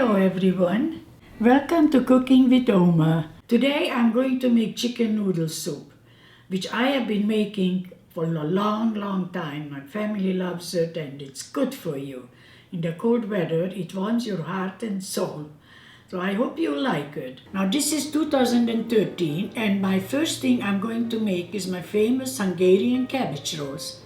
Hello everyone, welcome to Cooking with Oma. Today I'm going to make chicken noodle soup, which I have been making for a long time. My family loves it and it's good for you. In the cold weather, it warms your heart and soul. So I hope you like it. Now this is 2013 and my first thing I'm going to make is my famous Hungarian cabbage rolls.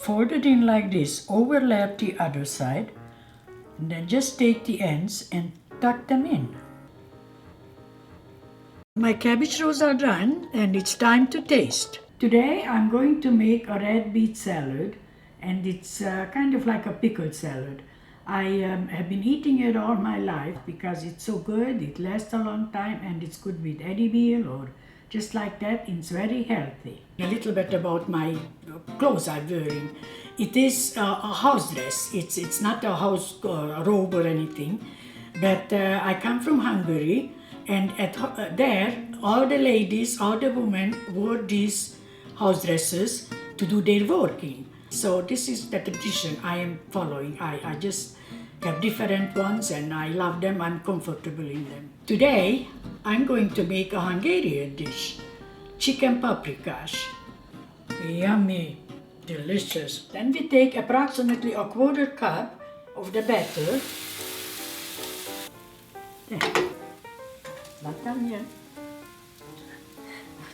Fold it in like this, overlap the other side, and then just take the ends and tuck them in. My cabbage rolls are done and it's time to taste. Today I'm going to make a red beet salad, and it's kind of like a pickled salad. I have been eating it all my life because it's so good, it lasts a long time, and it's good with any meal or just like that. It's very healthy. A little bit about my clothes I'm wearing. It is a house dress. It's not a house robe or anything, but I come from Hungary, and there all the ladies, all the women wore these house dresses to do their work in. So this is the tradition I am following. I just have different ones and I love them. I'm comfortable in them. Today I'm going to make a Hungarian dish, chicken paprikash. Yummy, delicious. Then we take approximately a quarter cup of the batter. Not done yet.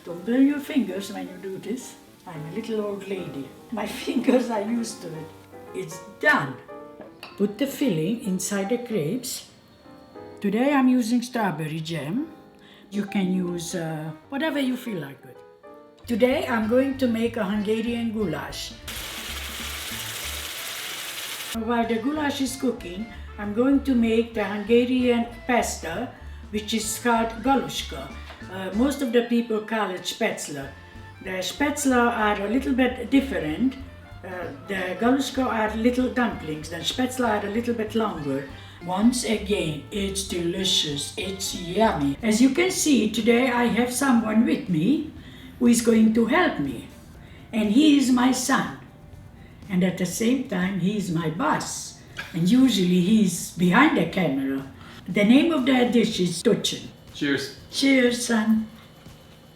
Don't burn your fingers when you do this. I'm a little old lady. My fingers are used to it. It's done. Put the filling inside the crepes. Today I'm using strawberry jam. You can use whatever you feel like it. Today I'm going to make a Hungarian goulash. While the goulash is cooking, I'm going to make the Hungarian pasta, which is called galuska. Most of the people call it spätzle. The spätzle are a little bit different. The galuska are little dumplings. The spätzle are a little bit longer. Once again, it's delicious. It's yummy. As you can see, today I have someone with me who is going to help me. And he is my son. And at the same time, he is my boss. And usually he's behind the camera. The name of the dish is Tuchin. Cheers. Cheers, son.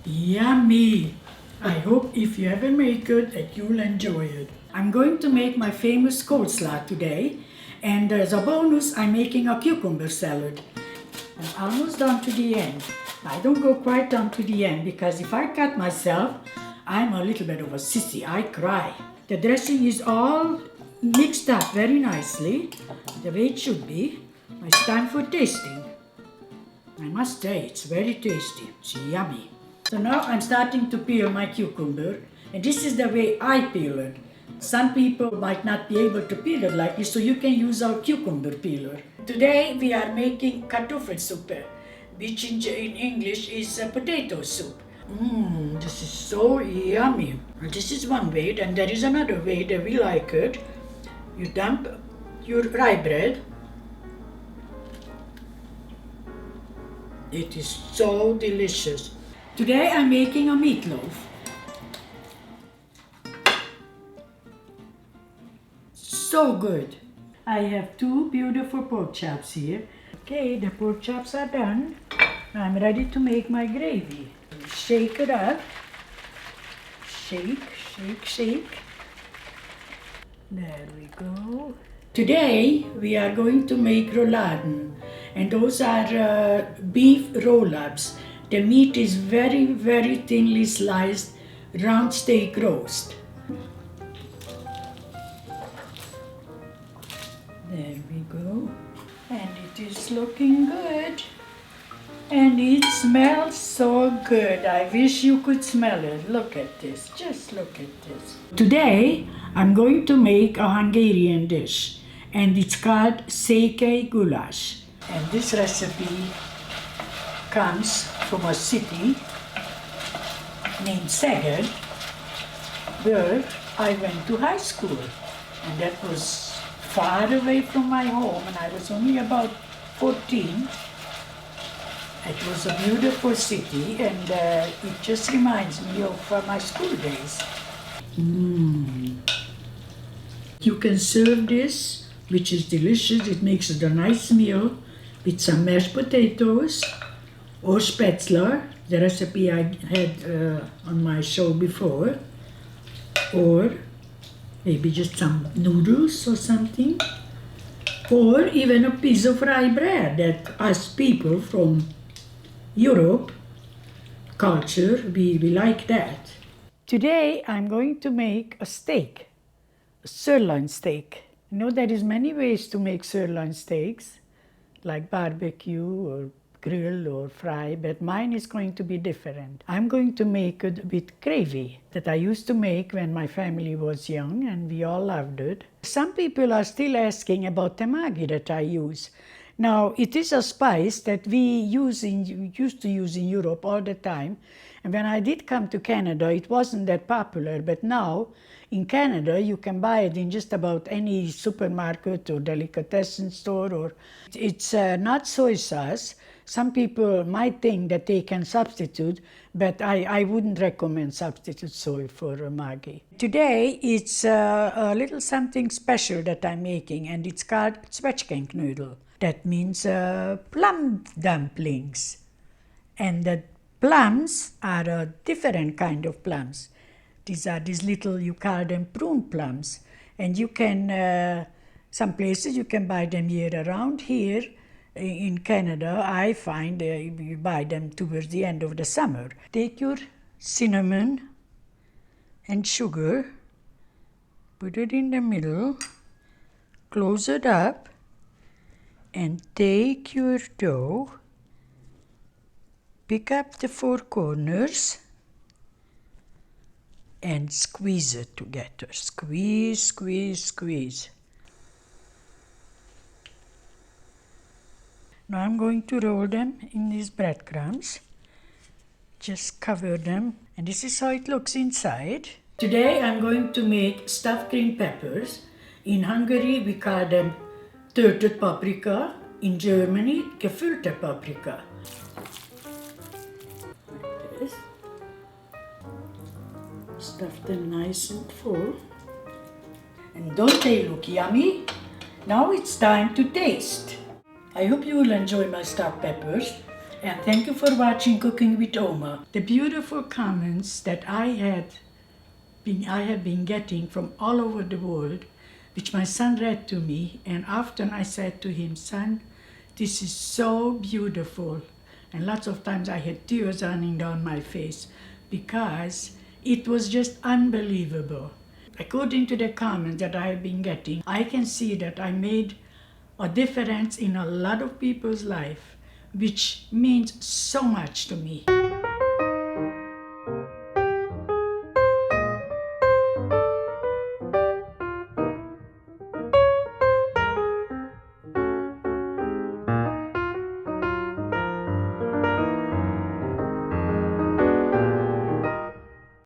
Yummy. I hope if you ever make it that you'll enjoy it. I'm going to make my famous coleslaw today, and as a bonus I'm making a cucumber salad. I'm almost done to the end. I don't go quite down to the end because if I cut myself, I'm a little bit of a sissy. I cry. The dressing is all mixed up very nicely, the way it should be. It's time for tasting. I must say, it's very tasty. It's yummy. So now I'm starting to peel my cucumber, and this is the way I peel it. Some people might not be able to peel it like this, so you can use our cucumber peeler. Today we are making Kartoffelsuppe, which in English is potato soup. This is so yummy. This is one way, and there is another way that we like it. You dump your rye bread. It is so delicious. Today I'm making a meatloaf. So good. I have two beautiful pork chops here. Okay, the pork chops are done. I'm ready to make my gravy. Shake it up. Shake, shake, shake. There we go. Today we are going to make rouladen, and those are beef roll-ups. The meat is very thinly sliced round steak roast. There we go. And it is looking good. And it smells so good. I wish you could smell it. Look at this. Just look at this. Today I'm going to make a Hungarian dish, and it's called Székely Goulash. And this recipe comes from a city named Szeged, where I went to high school. And that was far away from my home, and I was only about 14. It was a beautiful city, and it just reminds me of my school days. You can serve this, which is delicious. It makes it a nice meal with some mashed potatoes or spätzle, the recipe I had on my show before, or maybe just some noodles or something, or even a piece of rye bread that us people from Europe culture, we like that. Today I'm going to make a steak, a sirloin steak. You know there is many ways to make sirloin steaks, like barbecue or grill or fry, but mine is going to be different. I'm going to make it with gravy that I used to make when my family was young and we all loved it. Some people are still asking about temagi that I use. Now, it is a spice that we used to use in Europe all the time. And when I did come to Canada, it wasn't that popular. But now, in Canada, you can buy it in just about any supermarket or delicatessen store. Or it's not soy sauce. Some people might think that they can substitute, but I wouldn't recommend substitute soy for Maggi. Today, it's a little something special that I'm making, and it's called noodle. That means plum dumplings. And the plums are a different kind of plums. These are these little, you call them prune plums. And you can, some places you can buy them year around. Here in Canada, I find you buy them towards the end of the summer. Take your cinnamon and sugar, put it in the middle, close it up, and take your dough, pick up the four corners, and squeeze it together. Squeeze, squeeze, squeeze. Now I'm going to roll them in these breadcrumbs. Just cover them, and this is how it looks inside. Today I'm going to make stuffed green peppers. In Hungary we call them törtet paprika. In Germany, gefüllte paprika. Like this. Stuff them nice and full. And don't they look yummy? Now it's time to taste. I hope you will enjoy my stuffed peppers. And thank you for watching Cooking with Oma. The beautiful comments that I have been getting from all over the world, which my son read to me, and often I said to him, "Son, this is so beautiful." And lots of times I had tears running down my face because it was just unbelievable. According to the comments that I have been getting, I can see that I made a difference in a lot of people's life, which means so much to me.